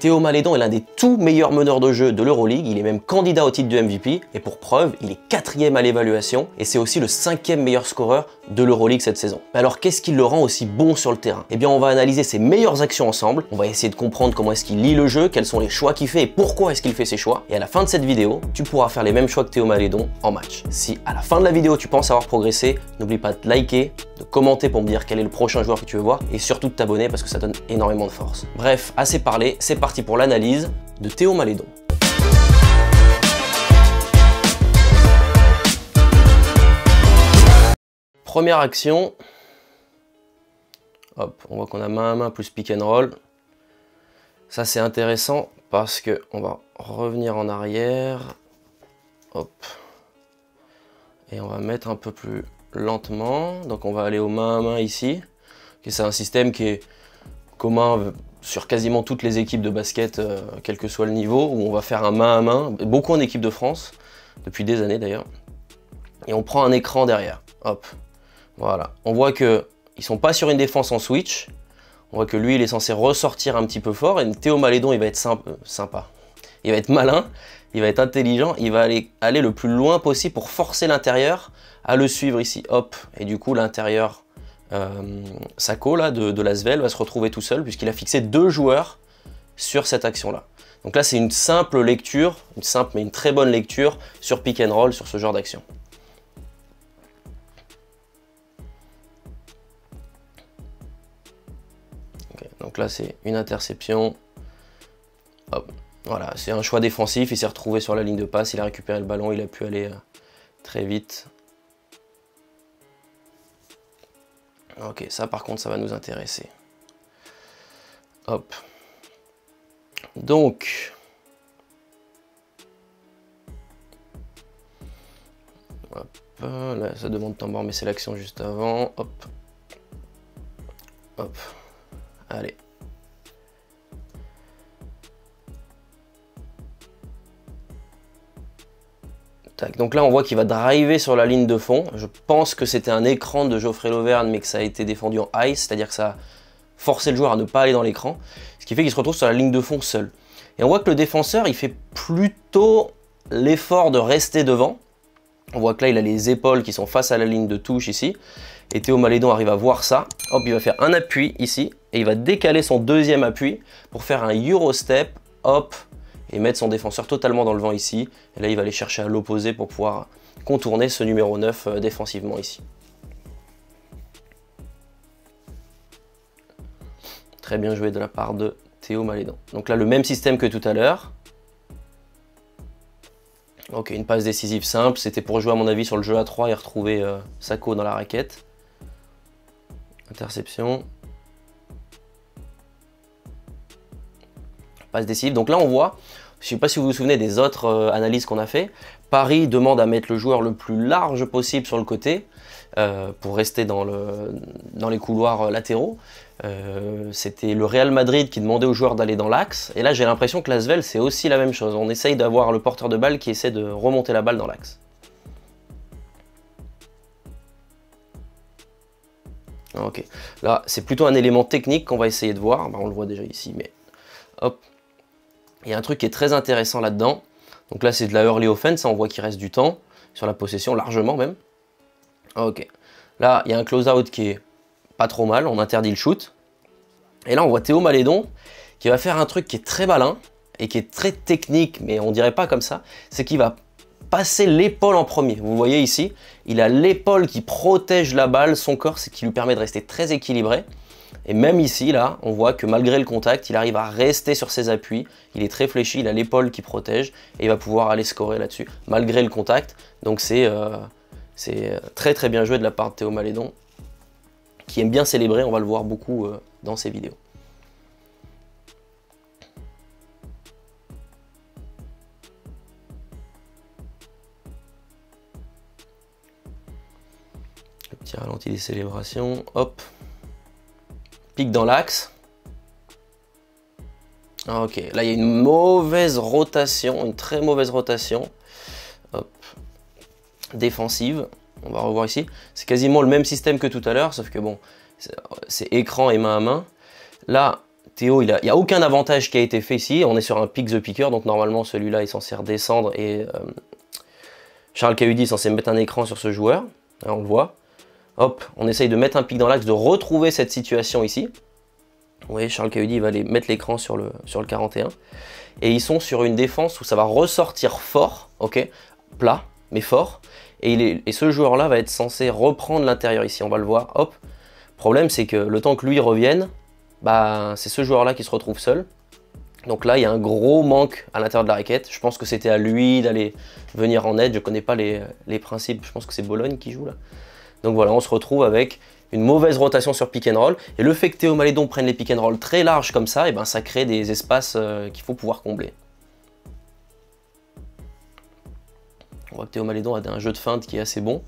Théo Malédon est l'un des tout meilleurs meneurs de jeu de l'Euroleague, il est même candidat au titre de MVP, et pour preuve, il est 4e à l'évaluation, et c'est aussi le 5e meilleur scoreur de l'Euroleague cette saison. Mais alors qu'est-ce qui le rend aussi bon sur le terrain? Eh bien on va analyser ses meilleures actions ensemble, on va essayer de comprendre comment est-ce qu'il lit le jeu, quels sont les choix qu'il fait et pourquoi est-ce qu'il fait ses choix, et à la fin de cette vidéo, tu pourras faire les mêmes choix que Théo Malédon en match. Si à la fin de la vidéo tu penses avoir progressé, n'oublie pas de liker, de commenter pour me dire quel est le prochain joueur que tu veux voir, et surtout de t'abonner parce que ça donne énormément de force. Bref, assez parlé, c'est parti pour l'analyse de Théo Malédon. Première action, hop, on voit qu'on a main à main plus pick and roll. Ça c'est intéressant parce que on va revenir en arrière, hop, et on va mettre un peu plus lentement. Donc on va aller au main à main ici. C'est un système qui est commun sur quasiment toutes les équipes de basket, quel que soit le niveau, où on va faire un main à main, beaucoup en équipe de France, depuis des années d'ailleurs. Et on prend un écran derrière, hop, voilà. On voit qu'ils ne sont pas sur une défense en switch, on voit que lui il est censé ressortir un petit peu fort, et Théo Malédon il va être sympa, il va être malin, il va être intelligent, il va aller le plus loin possible pour forcer l'intérieur à le suivre ici, hop, et du coup l'intérieur Sacco là, de l'Asvel va se retrouver tout seul puisqu'il a fixé 2 joueurs sur cette action là. Donc là c'est une simple lecture, une simple mais une très bonne lecture sur pick and roll sur ce genre d'action. Okay, donc là c'est une interception. Hop. Voilà, c'est un choix défensif, il s'est retrouvé sur la ligne de passe, il a récupéré le ballon, il a pu aller très vite. Ok, ça par contre, ça va nous intéresser. Hop. Donc, hop, là, ça demande temps mort, mais c'est l'action juste avant. Hop. Hop. Allez. Tac. Donc là, on voit qu'il va driver sur la ligne de fond. Je pense que c'était un écran de Geoffrey Lauvergne, mais que ça a été défendu en ice, c'est-à-dire que ça a forcé le joueur à ne pas aller dans l'écran, ce qui fait qu'il se retrouve sur la ligne de fond seul. Et on voit que le défenseur, il fait plutôt l'effort de rester devant. On voit que là, il a les épaules qui sont face à la ligne de touche ici. Et Théo Malédon arrive à voir ça. Hop, il va faire un appui ici, et il va décaler son deuxième appui pour faire un Eurostep, hop, et mettre son défenseur totalement dans le vent ici. Et là, il va aller chercher à l'opposé pour pouvoir contourner ce numéro 9 défensivement ici. Très bien joué de la part de Théo Malédon. Donc là, le même système que tout à l'heure. Ok, une passe décisive simple. C'était pour jouer, à mon avis, sur le jeu à 3 et retrouver Sacco dans la raquette. Interception. Passe décisive. Donc là, on voit... Je ne sais pas si vous vous souvenez des autres analyses qu'on a fait. Paris demande à mettre le joueur le plus large possible sur le côté pour rester dans les couloirs latéraux. C'était le Real Madrid qui demandait aux joueurs d'aller dans l'axe. Et là, j'ai l'impression que l'Asvel, c'est aussi la même chose. On essaye d'avoir le porteur de balle qui essaie de remonter la balle dans l'axe. Ok. Là, c'est plutôt un élément technique qu'on va essayer de voir. On le voit déjà ici, mais hop. Il y a un truc qui est très intéressant là-dedans. Donc là, c'est de la early offense. On voit qu'il reste du temps sur la possession, largement même. Ok. Là, il y a un close-out qui est pas trop mal. On interdit le shoot. Et là, on voit Théo Malédon qui va faire un truc qui est très malin et qui est très technique, mais on dirait pas comme ça. C'est qu'il va passer l'épaule en premier. Vous voyez ici, il a l'épaule qui protège la balle, son corps, c'est qui lui permet de rester très équilibré. Et même ici, là, on voit que malgré le contact, il arrive à rester sur ses appuis. Il est très fléchi, il a l'épaule qui protège et il va pouvoir aller scorer là-dessus, malgré le contact. Donc c'est très très bien joué de la part de Théo Malédon, qui aime bien célébrer, on va le voir beaucoup dans ses vidéos. Le petit ralenti des célébrations, hop. Pique dans l'axe. Ok, là il y a une mauvaise rotation, une très mauvaise rotation. Hop. Défensive, on va revoir ici. C'est quasiment le même système que tout à l'heure, sauf que bon, c'est écran et main à main. Là, Théo, il n'y a aucun avantage qui a été fait ici. On est sur un pick the picker, donc normalement celui-là est censé redescendre et Charles Cahudi est censé mettre un écran sur ce joueur. Là, on le voit. Hop, on essaye de mettre un pic dans l'axe, de retrouver cette situation ici. Vous voyez, Charles Cahudi va aller mettre l'écran sur le 41. Et ils sont sur une défense où ça va ressortir fort, ok, plat, mais fort. Et ce joueur-là va être censé reprendre l'intérieur ici, on va le voir, hop. Le problème, c'est que le temps que lui revienne, bah, c'est ce joueur-là qui se retrouve seul. Donc là, il y a un gros manque à l'intérieur de la raquette. Je pense que c'était à lui d'aller venir en aide. Je ne connais pas les principes. Je pense que c'est Bologne qui joue là. Donc voilà, on se retrouve avec une mauvaise rotation sur pick and roll. Et le fait que Théo Malédon prenne les pick and roll très larges comme ça, et ben ça crée des espaces qu'il faut pouvoir combler. On voit que Théo Malédon a un jeu de feinte qui est assez bon.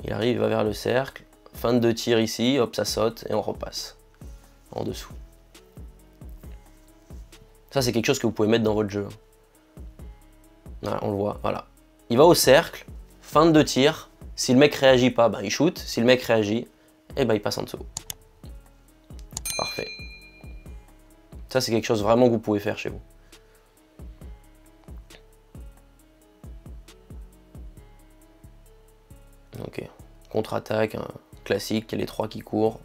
Il arrive, il va vers le cercle. Feinte de tir ici, hop, ça saute et on repasse en dessous. Ça, c'est quelque chose que vous pouvez mettre dans votre jeu. Voilà, on le voit, voilà. Il va au cercle, feinte de tir. Si le mec réagit pas, ben, il shoot. Si le mec réagit, et ben, il passe en dessous. Parfait. Ça, c'est quelque chose vraiment que vous pouvez faire chez vous. Ok. Contre-attaque, hein, classique, il y a les trois qui courent.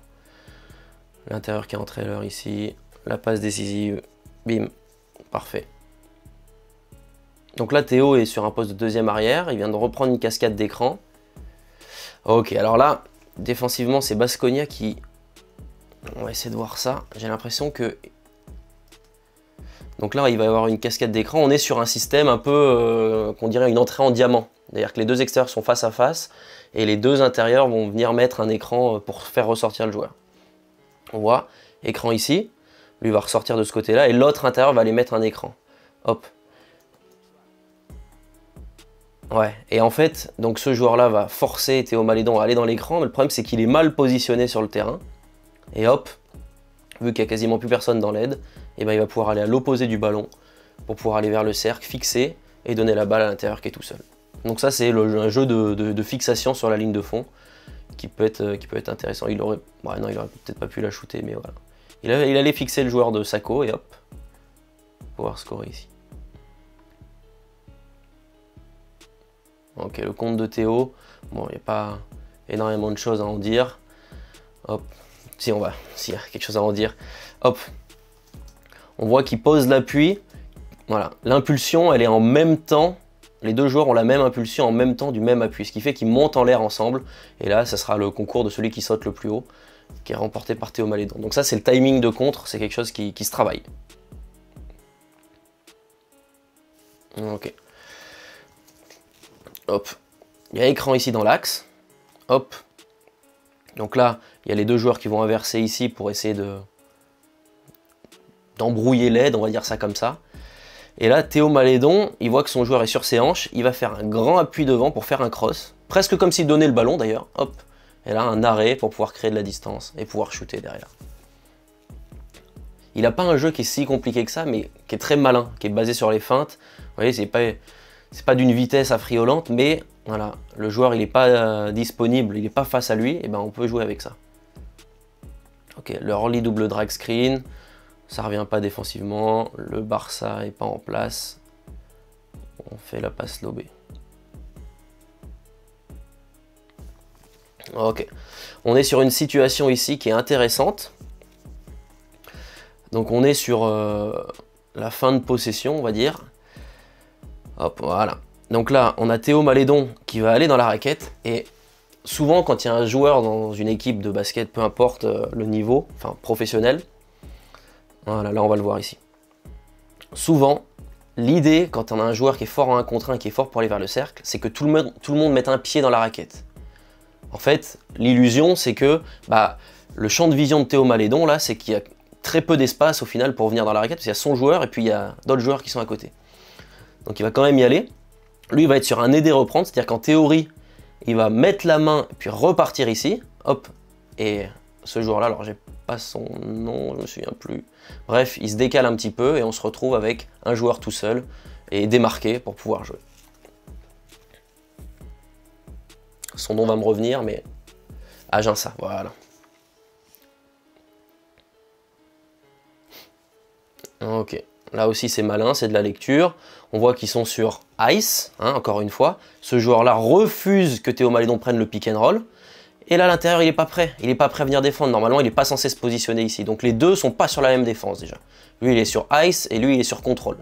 L'intérieur qui est en trailer ici. La passe décisive. Bim. Parfait. Donc là, Théo est sur un poste de deuxième arrière. Il vient de reprendre une cascade d'écran. Ok, alors là, défensivement, c'est Baskonia qui... On va essayer de voir ça. J'ai l'impression que... Donc là, il va y avoir une cascade d'écran. On est sur un système un peu, qu'on dirait une entrée en diamant. C'est-à-dire que les deux extérieurs sont face à face. Et les deux intérieurs vont venir mettre un écran pour faire ressortir le joueur. On voit, écran ici. Lui va ressortir de ce côté-là. Et l'autre intérieur va aller mettre un écran. Hop. Ouais, et en fait, donc ce joueur-là va forcer Théo Malédon à aller dans l'écran, mais le problème c'est qu'il est mal positionné sur le terrain. Et hop, vu qu'il n'y a quasiment plus personne dans l'aide, et ben il va pouvoir aller à l'opposé du ballon pour pouvoir aller vers le cercle, fixer et donner la balle à l'intérieur qui est tout seul. Donc ça c'est un jeu de fixation sur la ligne de fond qui peut être intéressant. Il aurait, ouais, non, il aurait peut-être pas pu la shooter, mais voilà. Il allait fixer le joueur de Sako et hop, pouvoir scorer ici. Ok, le compte de Théo, bon, il n'y a pas énormément de choses à en dire. Hop, si il y a quelque chose à en dire. Hop, on voit qu'il pose l'appui. Voilà, l'impulsion, elle est en même temps. Les deux joueurs ont la même impulsion en même temps du même appui, ce qui fait qu'ils montent en l'air ensemble. Et là, ça sera le concours de celui qui saute le plus haut, qui est remporté par Théo Malédon. Donc ça, c'est le timing de contre, c'est quelque chose qui se travaille. Ok. Hop, il y a écran ici dans l'axe. Hop. Donc là, il y a les deux joueurs qui vont inverser ici pour essayer d'embrouiller l'aide, on va dire ça comme ça. Et là, Théo Malédon, il voit que son joueur est sur ses hanches, il va faire un grand appui devant pour faire un cross, presque comme s'il donnait le ballon d'ailleurs. Hop. Et là, un arrêt pour pouvoir créer de la distance et pouvoir shooter derrière. Il n'a pas un jeu qui est si compliqué que ça, mais qui est très malin, qui est basé sur les feintes. Vous voyez, c'est pas d'une vitesse affriolante, mais voilà, le joueur il n'est pas disponible, il n'est pas face à lui, et ben on peut jouer avec ça. Ok, le early double drag screen, ça revient pas défensivement, le Barça n'est pas en place, on fait la passe lobée. Ok, on est sur une situation ici qui est intéressante. Donc on est sur la fin de possession, on va dire. Hop, voilà. Donc là, on a Théo Malédon qui va aller dans la raquette. Et souvent, quand il y a un joueur dans une équipe de basket, peu importe le niveau, enfin professionnel, voilà, là on va le voir ici. Souvent, l'idée, quand on a un joueur qui est fort en 1 contre 1, qui est fort pour aller vers le cercle, c'est que tout le monde mette un pied dans la raquette. En fait, l'illusion, c'est que le champ de vision de Théo Malédon, là, c'est qu'il y a très peu d'espace au final pour venir dans la raquette, parce qu'il y a son joueur et puis il y a d'autres joueurs qui sont à côté. Donc il va quand même y aller. Lui, il va être sur un aider reprendre, c'est-à-dire qu'en théorie, il va mettre la main et puis repartir ici. Hop. Et ce joueur-là, alors j'ai pas son nom, je me souviens plus. Bref, il se décale un petit peu et on se retrouve avec un joueur tout seul et démarqué pour pouvoir jouer. Son nom va me revenir, mais Aginsa, voilà. Ok, là aussi c'est malin, c'est de la lecture. On voit qu'ils sont sur Ice, hein, encore une fois. Ce joueur-là refuse que Théo Malédon prenne le pick and roll. Et là, à l'intérieur, il n'est pas prêt. Il n'est pas prêt à venir défendre. Normalement, il n'est pas censé se positionner ici. Donc les deux sont pas sur la même défense déjà. Lui, il est sur Ice et lui, il est sur Contrôle.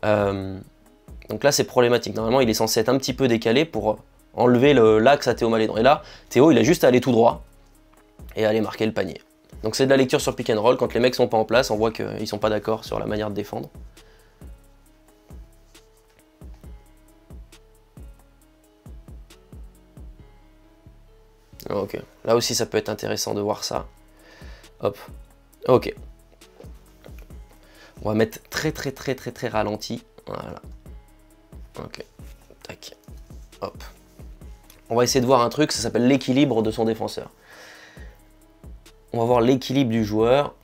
Donc là, c'est problématique. Normalement, il est censé être un petit peu décalé pour enlever l'axe à Théo Malédon. Et là, Théo, il a juste à aller tout droit et à aller marquer le panier. Donc c'est de la lecture sur pick and roll. Quand les mecs sont pas en place, on voit qu'ils sont pas d'accord sur la manière de défendre. Ok, là aussi ça peut être intéressant de voir ça. Hop, ok. On va mettre très ralenti. Voilà. Ok, tac. Hop. On va essayer de voir un truc, ça s'appelle l'équilibre de son défenseur. On va voir l'équilibre du joueur.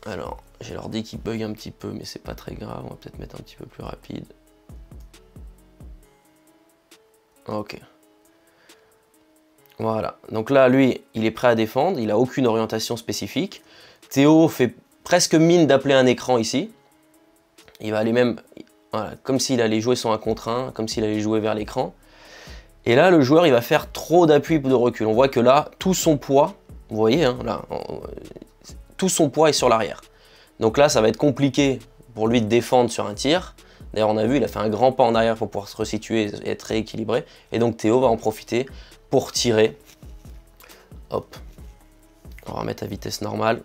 Alors, j'ai l'ordi qui bug un petit peu, mais c'est pas très grave. On va peut-être mettre un petit peu plus rapide. Ok. Voilà, donc là, lui, il est prêt à défendre, il n'a aucune orientation spécifique. Théo fait presque mine d'appeler un écran ici. Il va aller même, voilà, comme s'il allait jouer son 1 contre 1, comme s'il allait jouer vers l'écran. Et là, le joueur, il va faire trop d'appui de recul. On voit que là, tout son poids, vous voyez, hein, là, tout son poids est sur l'arrière. Donc là, ça va être compliqué pour lui de défendre sur un tir. D'ailleurs, on a vu, il a fait un grand pas en arrière pour pouvoir se resituer et être rééquilibré. Et donc Théo va en profiter pour tirer. Hop. On va remettre à vitesse normale.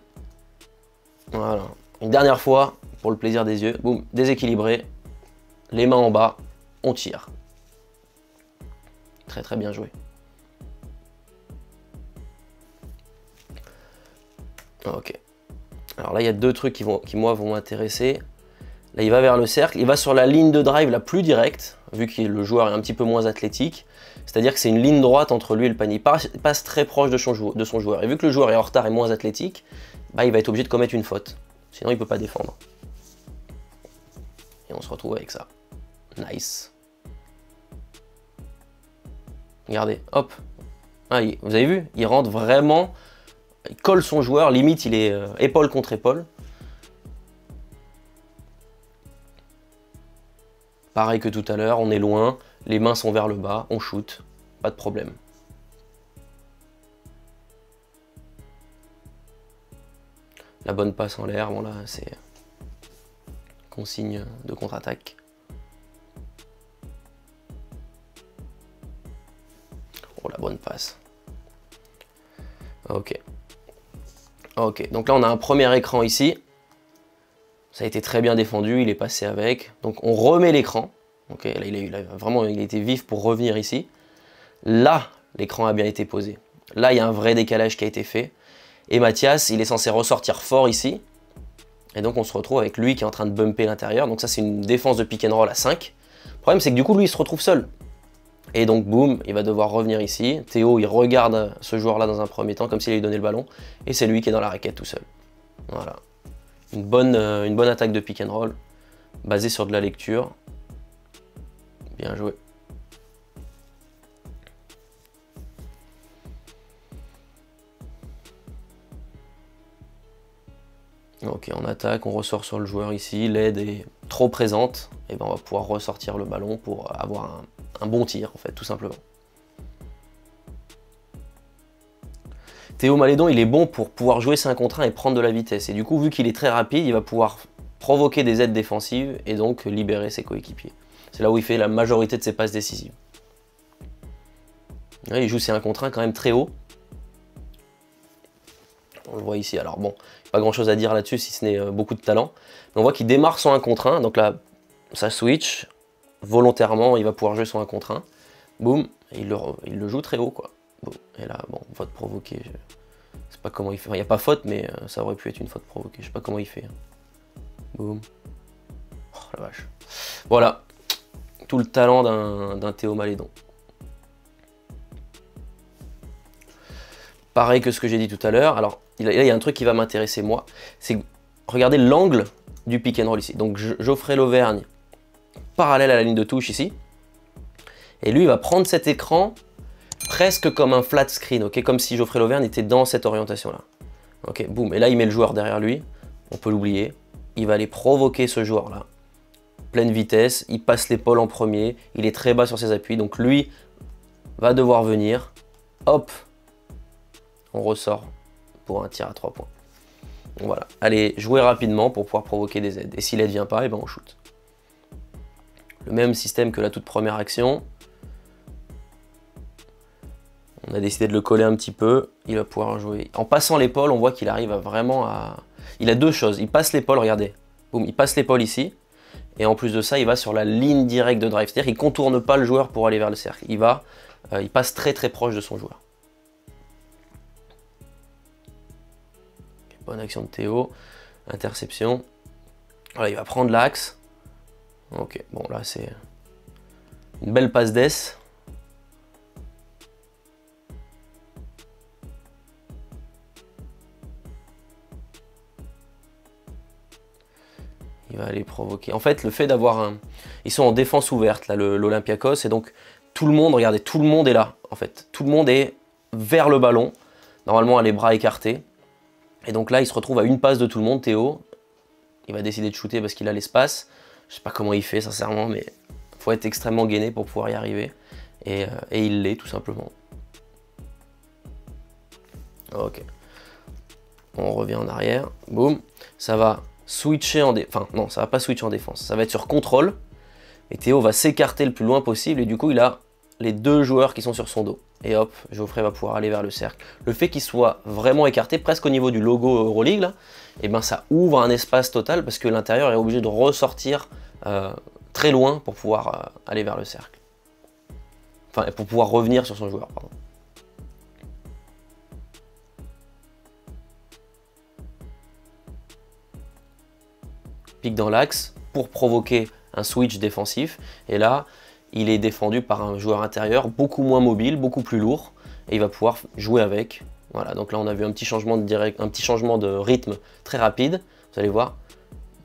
Voilà. Une dernière fois, pour le plaisir des yeux. Boum, déséquilibré. Les mains en bas, on tire. Très bien joué. Ok. Alors là, il y a deux trucs qui moi, vont m'intéresser. Là, il va vers le cercle. Il va sur la ligne de drive la plus directe, vu que le joueur est un petit peu moins athlétique. C'est-à-dire que c'est une ligne droite entre lui et le panier. Il passe très proche de son joueur. Et vu que le joueur est en retard et moins athlétique, bah, il va être obligé de commettre une faute. Sinon, il ne peut pas défendre. Et on se retrouve avec ça. Nice. Regardez, hop. Ah, vous avez vu? Il rentre vraiment, il colle son joueur, limite il est épaule contre épaule. Pareil que tout à l'heure, on est loin, les mains sont vers le bas, on shoot, pas de problème. La bonne passe en l'air, bon là c'est consigne de contre-attaque. Oh la bonne passe. Ok. Ok, donc là on a un premier écran ici. Ça a été très bien défendu, il est passé avec. Donc on remet l'écran. Ok, là il a été vif pour revenir ici. Là, l'écran a bien été posé. Là, il y a un vrai décalage qui a été fait. Et Mathias, il est censé ressortir fort ici. Et donc on se retrouve avec lui qui est en train de bumper l'intérieur. Donc ça c'est une défense de pick and roll à 5. Le problème c'est que du coup lui il se retrouve seul. Et donc boum, il va devoir revenir ici. Théo il regarde ce joueur là dans un premier temps comme s'il allait lui donner le ballon. Et c'est lui qui est dans la raquette tout seul. Voilà. Une bonne attaque de pick and roll. Basée sur de la lecture. Bien joué. Ok, on attaque, on ressort sur le joueur ici, l'aide est trop présente, et ben on va pouvoir ressortir le ballon pour avoir un bon tir en fait, tout simplement. Théo Malédon, il est bon pour pouvoir jouer 5 contre 1 et prendre de la vitesse, et du coup vu qu'il est très rapide, il va pouvoir provoquer des aides défensives et donc libérer ses coéquipiers. C'est là où il fait la majorité de ses passes décisives. Là, il joue ses 1 contre 1 quand même très haut. On le voit ici, alors bon, pas grand chose à dire là-dessus si ce n'est beaucoup de talent. Mais on voit qu'il démarre son 1 contre 1, donc là, ça switch, volontairement, il va pouvoir jouer son 1 contre 1. Boum, il le joue très haut, quoi. Boum. Et là, bon, faute provoquée, je sais pas comment il fait. Il n'y a pas faute, mais ça aurait pu être une faute provoquée, je sais pas comment il fait. Boum. Oh la vache. Voilà, tout le talent d'un Théo Malédon. Pareil que ce que j'ai dit tout à l'heure. Alors, là, il y a un truc qui va m'intéresser, moi. C'est regardez l'angle du pick and roll ici. Donc, Geoffrey Lauvergne, parallèle à la ligne de touche ici. Et lui, il va prendre cet écran presque comme un flat screen, ok, comme si Geoffrey Lauvergne était dans cette orientation-là. Ok, boum. Et là, il met le joueur derrière lui. on peut l'oublier. Il va aller provoquer ce joueur-là. Pleine vitesse, il passe l'épaule en premier, il est très bas sur ses appuis, donc lui va devoir venir. Hop, on ressort pour un tir à 3 points. Donc voilà, allez jouer rapidement pour pouvoir provoquer des aides. Et si l'aide ne vient pas, et ben on shoot. Le même système que la toute première action. On a décidé de le coller un petit peu. Il va pouvoir jouer. En passant l'épaule, on voit qu'il arrive à vraiment à... Il a deux choses. Il passe l'épaule, regardez. Boum, il passe l'épaule ici. Et en plus de ça, il va sur la ligne directe de drive. C'est-à-dire qu'il ne contourne pas le joueur pour aller vers le cercle. Il passe très très proche de son joueur. Bonne action de Théo. Interception. Voilà, il va prendre l'axe. Ok, bon là c'est une belle passe d'ess. Il va aller provoquer. En fait, le fait d'avoir un... Ils sont en défense ouverte, là, l'Olympiakos, et donc tout le monde, regardez, tout le monde est là, en fait. Tout le monde est vers le ballon. Normalement, a les bras écartés. Et donc là, il se retrouve à une passe de tout le monde, Théo. Il va décider de shooter parce qu'il a l'espace. Je sais pas comment il fait, sincèrement, mais il faut être extrêmement gainé pour pouvoir y arriver. Et il l'est, tout simplement. Ok. On revient en arrière. Boum. Ça va switcher en défense. Enfin, non, ça va pas switcher en défense. Ça va être sur contrôle. Et Théo va s'écarter le plus loin possible. Et du coup, il a les deux joueurs qui sont sur son dos. Et hop, Geoffrey va pouvoir aller vers le cercle. Le fait qu'il soit vraiment écarté, presque au niveau du logo Euroleague, là, et ben ça ouvre un espace total parce que l'intérieur est obligé de ressortir très loin pour pouvoir aller vers le cercle. Enfin, pour pouvoir revenir sur son joueur, pardon. Pique dans l'axe pour provoquer un switch défensif. Et là, il est défendu par un joueur intérieur beaucoup moins mobile, beaucoup plus lourd. Et il va pouvoir jouer avec. Voilà, donc là on a vu un petit changement de rythme très rapide. Vous allez voir,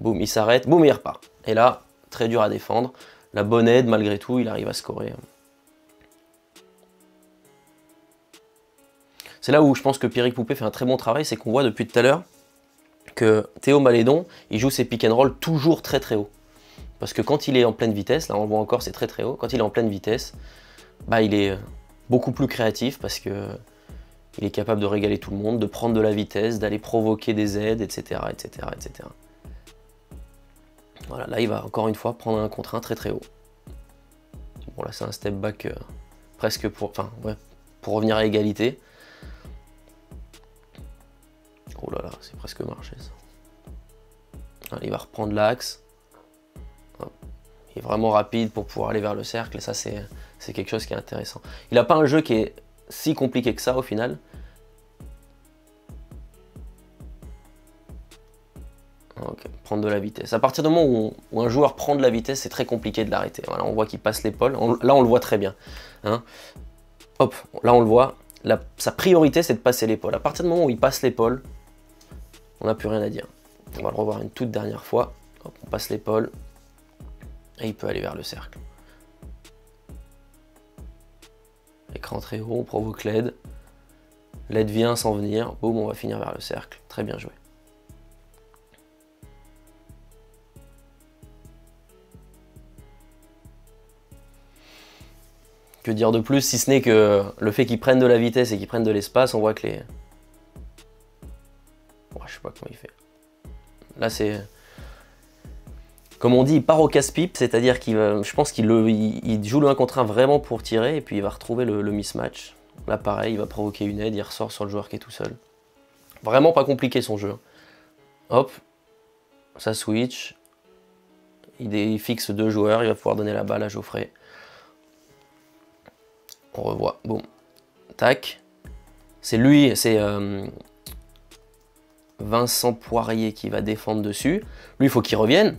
boum, il s'arrête, boum, il repart. Et là, très dur à défendre. La bonne aide, malgré tout, il arrive à scorer. C'est là où je pense que Pierrick Poupée fait un très bon travail, c'est qu'on voit depuis tout à l'heure que Théo Malédon, il joue ses pick and roll toujours très très haut. Parce que quand il est en pleine vitesse, là on le voit encore, c'est très très haut, quand il est en pleine vitesse, bah, il est beaucoup plus créatif parce que il est capable de régaler tout le monde, de prendre de la vitesse, d'aller provoquer des aides, etc., etc., etc. Voilà, là il va encore une fois prendre un contre un très très haut. Bon là c'est un step back presque pour, enfin, ouais, pour revenir à égalité. Oh là là, c'est presque marché ça. Allez, il va reprendre l'axe. Il est vraiment rapide pour pouvoir aller vers le cercle et ça c'est quelque chose qui est intéressant. Il n'a pas un jeu qui est si compliqué que ça au final. Ok, prendre de la vitesse. À partir du moment où un joueur prend de la vitesse, c'est très compliqué de l'arrêter. Voilà, on voit qu'il passe l'épaule. Là, on le voit très bien. Hein. Hop, là, on le voit. Sa priorité, c'est de passer l'épaule. À partir du moment où il passe l'épaule, on n'a plus rien à dire. On va le revoir une toute dernière fois. Hop, on passe l'épaule. Et il peut aller vers le cercle. Écran très haut, on provoque l'aide. L'aide vient sans venir. Boum, on va finir vers le cercle. Très bien joué. Que dire de plus, si ce n'est que le fait qu'ils prennent de la vitesse et qu'ils prennent de l'espace, on voit que les... Ouais, je sais pas comment il fait. Là, c'est... Comme on dit, il part au casse-pipe, c'est-à-dire qu'il je pense qu'il joue le 1 contre 1 vraiment pour tirer, et puis il va retrouver le mismatch. Là, pareil, il va provoquer une aide, il ressort sur le joueur qui est tout seul. Vraiment pas compliqué son jeu. Hop, ça switch. Il fixe deux joueurs, il va pouvoir donner la balle à Geoffrey. On revoit, boum, tac. C'est lui, c'est Vincent Poirier qui va défendre dessus. Lui, il faut qu'il revienne.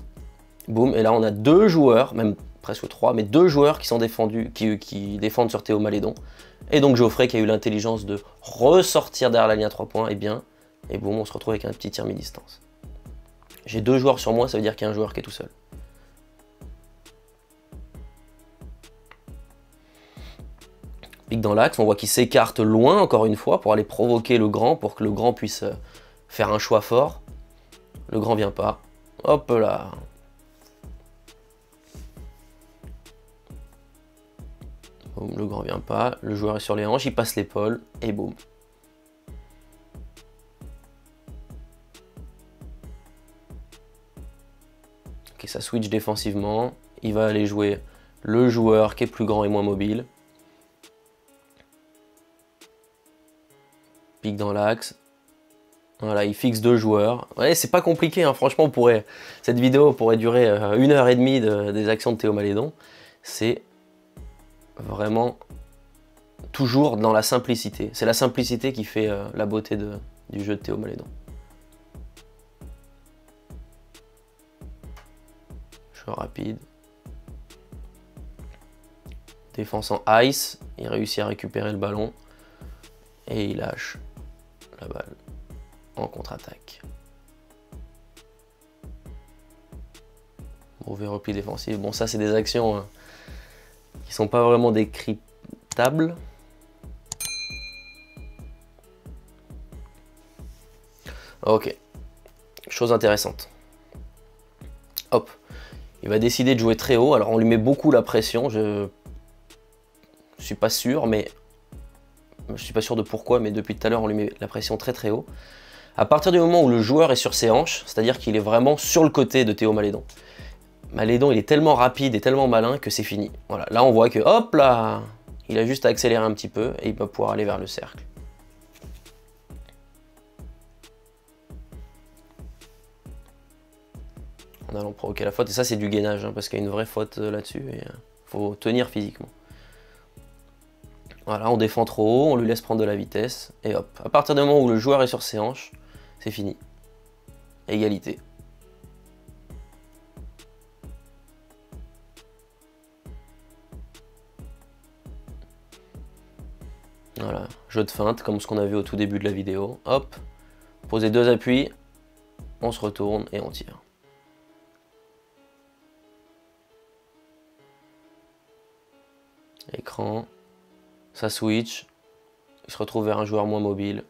Boum, et là on a deux joueurs, même presque trois, mais deux joueurs qui sont défendus, qui défendent sur Théo Malédon. Et donc Geoffrey qui a eu l'intelligence de ressortir derrière la ligne à 3 points, et bien, et boum, on se retrouve avec un petit tir mi-distance. J'ai deux joueurs sur moi, ça veut dire qu'il y a un joueur qui est tout seul. Pique dans l'axe, on voit qu'il s'écarte loin encore une fois pour aller provoquer le grand, pour que le grand puisse faire un choix fort. Le grand vient pas. Hop là. Boum, le grand vient pas. Le joueur est sur les hanches, il passe l'épaule. Et boum. Ok, ça switch défensivement. Il va aller jouer le joueur qui est plus grand et moins mobile. Pique dans l'axe. Voilà, il fixe 2 joueurs. Ouais, c'est pas compliqué, hein. Franchement, cette vidéo pourrait durer 1h30 des actions de Théo Malédon. C'est vraiment toujours dans la simplicité. C'est la simplicité qui fait la beauté du jeu de Théo Malédon. Jeu rapide. Défense en ice. Il réussit à récupérer le ballon. Et il lâche la balle en contre-attaque. Mauvais repli défensif. Bon, ça, c'est des actions qui sont pas vraiment décryptables. Ok. Chose intéressante. Hop. Il va décider de jouer très haut. Alors, on lui met beaucoup la pression. Je suis pas sûr, mais je suis pas sûr de pourquoi, mais depuis tout à l'heure, on lui met la pression très très haut. À partir du moment où le joueur est sur ses hanches, c'est-à-dire qu'il est vraiment sur le côté de Théo Malédon. Malédon, il est tellement rapide et tellement malin que c'est fini. Voilà, là on voit que hop là, il a juste à accélérer un petit peu et il va pouvoir aller vers le cercle. En allant provoquer la faute, et ça c'est du gainage, hein, parce qu'il y a une vraie faute là-dessus et faut tenir physiquement. Voilà, on défend trop haut, on lui laisse prendre de la vitesse et hop. À partir du moment où le joueur est sur ses hanches, c'est fini. Égalité. Voilà, jeu de feinte comme ce qu'on a vu au tout début de la vidéo. Hop, poser 2 appuis, on se retourne et on tire. Écran, ça switch, il se retrouve vers un joueur moins mobile.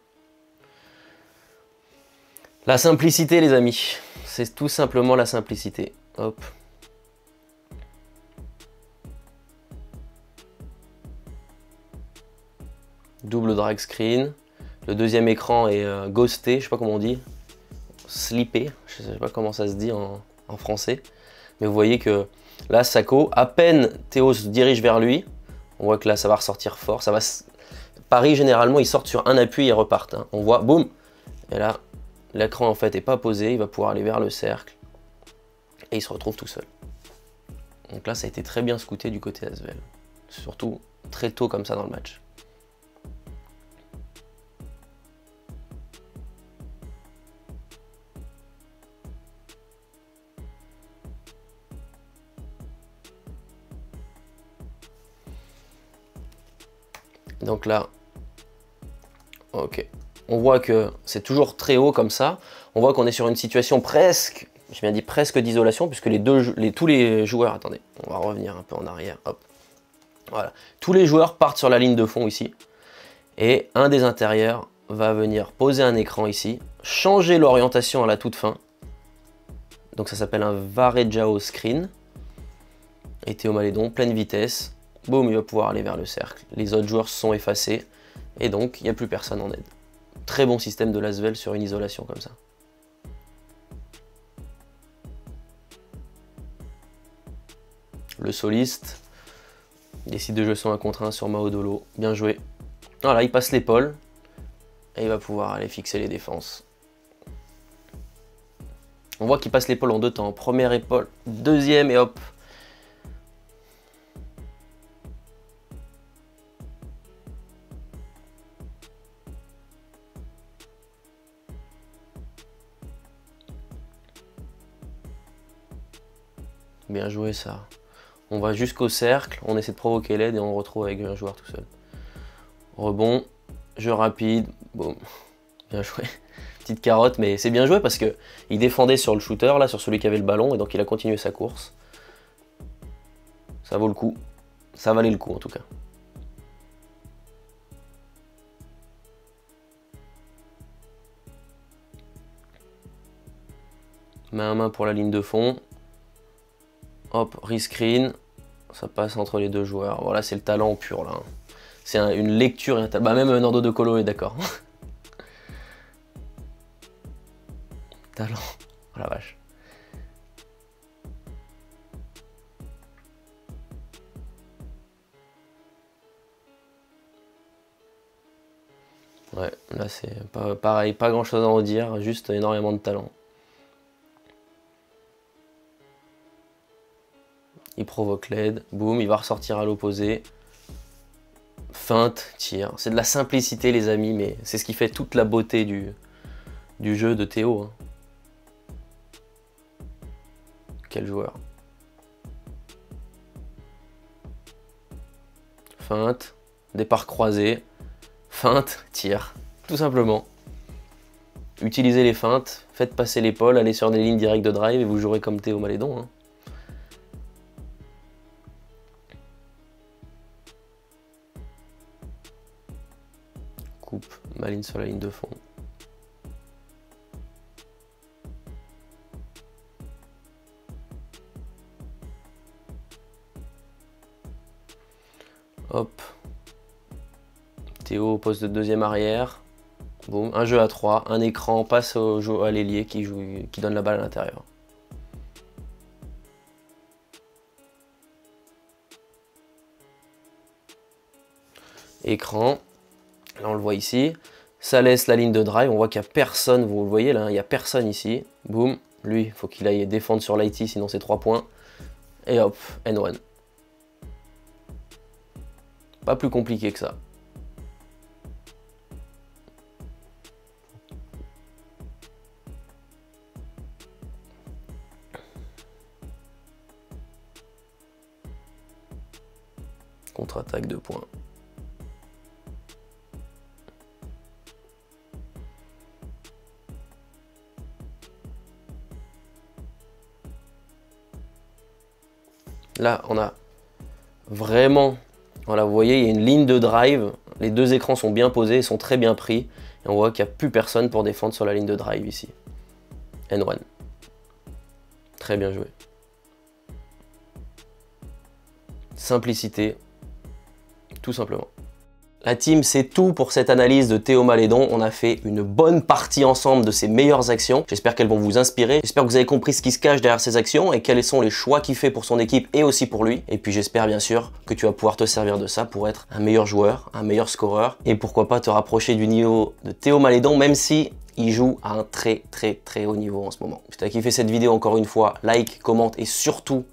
La simplicité les amis, c'est tout simplement la simplicité. Hop. Double drag screen. Le deuxième écran est ghosté, je sais pas comment on dit. Slippé, je sais pas comment ça se dit en français. Mais vous voyez que là, Sako, à peine Théo se dirige vers lui, on voit que là, ça va ressortir fort. Paris, généralement, ils sortent sur un appui et ils repartent. Hein. On voit, boum. Et là, l'écran, en fait, n'est pas posé. Il va pouvoir aller vers le cercle. Et il se retrouve tout seul. Donc là, ça a été très bien scouté du côté Asvel. Surtout très tôt comme ça dans le match. Donc là, ok. On voit que c'est toujours très haut comme ça. On voit qu'on est sur une situation presque, j'ai bien dit presque d'isolation, puisque tous les joueurs, attendez, on va revenir un peu en arrière, hop. Voilà. Tous les joueurs partent sur la ligne de fond ici. Et un des intérieurs va venir poser un écran ici, changer l'orientation à la toute fin. Donc ça s'appelle un Varejao screen. Et Théo Malédon, pleine vitesse. Boum, il va pouvoir aller vers le cercle. Les autres joueurs se sont effacés. Et donc, il n'y a plus personne en aide. Très bon système de l'Asvel sur une isolation comme ça. Le soliste décide de jouer son 1 contre 1 sur Maodolo. Bien joué. Voilà, il passe l'épaule. Et il va pouvoir aller fixer les défenses. On voit qu'il passe l'épaule en 2 temps. Première épaule, deuxième et hop. Bien joué ça. On va jusqu'au cercle, on essaie de provoquer l'aide et on retrouve avec un joueur tout seul. Rebond, jeu rapide, boum. Bien joué. Petite carotte, mais c'est bien joué parce que il défendait sur le shooter, là, sur celui qui avait le ballon, et donc il a continué sa course. Ça vaut le coup. Ça valait le coup en tout cas. Main à main pour la ligne de fond. Hop, rescreen. Ça passe entre les deux joueurs. Voilà, c'est le talent pur là. C'est une lecture et un talent. Bah, même Nando De Colo est d'accord. Talent. Oh la vache. Ouais, là c'est pareil, pas grand chose à en dire, juste énormément de talent. Il provoque l'aide, boum, il va ressortir à l'opposé. Feinte, tir. C'est de la simplicité les amis, mais c'est ce qui fait toute la beauté du jeu de Théo. Hein. Quel joueur. Feinte, départ croisé, feinte, tir. Tout simplement. Utilisez les feintes, faites passer l'épaule, allez sur des lignes directes de drive et vous jouerez comme Théo Malédon. Hein. Coupe, maligne sur la ligne de fond. Hop. Théo au poste de deuxième arrière. Boum, un jeu à 3, un écran passe à l'ailier qui donne la balle à l'intérieur. Écran, là on le voit ici. Ça laisse la ligne de drive, on voit qu'il n'y a personne, vous le voyez là, il n'y a personne ici. Boum, lui, il faut qu'il aille défendre sur l'IT, sinon c'est 3 points. Et hop, N1. Pas plus compliqué que ça. Contre-attaque 2 points. Là, on a vraiment... Voilà, vous voyez, il y a une ligne de drive. Les deux écrans sont bien posés, ils sont très bien pris. Et on voit qu'il n'y a plus personne pour défendre sur la ligne de drive ici. N1. Très bien joué. Simplicité. Tout simplement. La team, c'est tout pour cette analyse de Théo Malédon. On a fait une bonne partie ensemble de ses meilleures actions. J'espère qu'elles vont vous inspirer. J'espère que vous avez compris ce qui se cache derrière ses actions et quels sont les choix qu'il fait pour son équipe et aussi pour lui. Et puis j'espère bien sûr que tu vas pouvoir te servir de ça pour être un meilleur joueur, un meilleur scoreur et pourquoi pas te rapprocher du niveau de Théo Malédon, même si il joue à un très haut niveau en ce moment. Si tu as kiffé cette vidéo, encore une fois, like, commente et surtout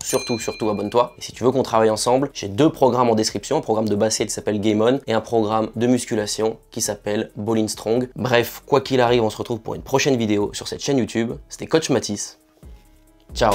abonne-toi. Et si tu veux qu'on travaille ensemble, j'ai 2 programmes en description, un programme de basket qui s'appelle Game On et un programme de musculation qui s'appelle Ball in Strong. Bref, quoi qu'il arrive, on se retrouve pour une prochaine vidéo sur cette chaîne YouTube. C'était Coach Mathis. Ciao.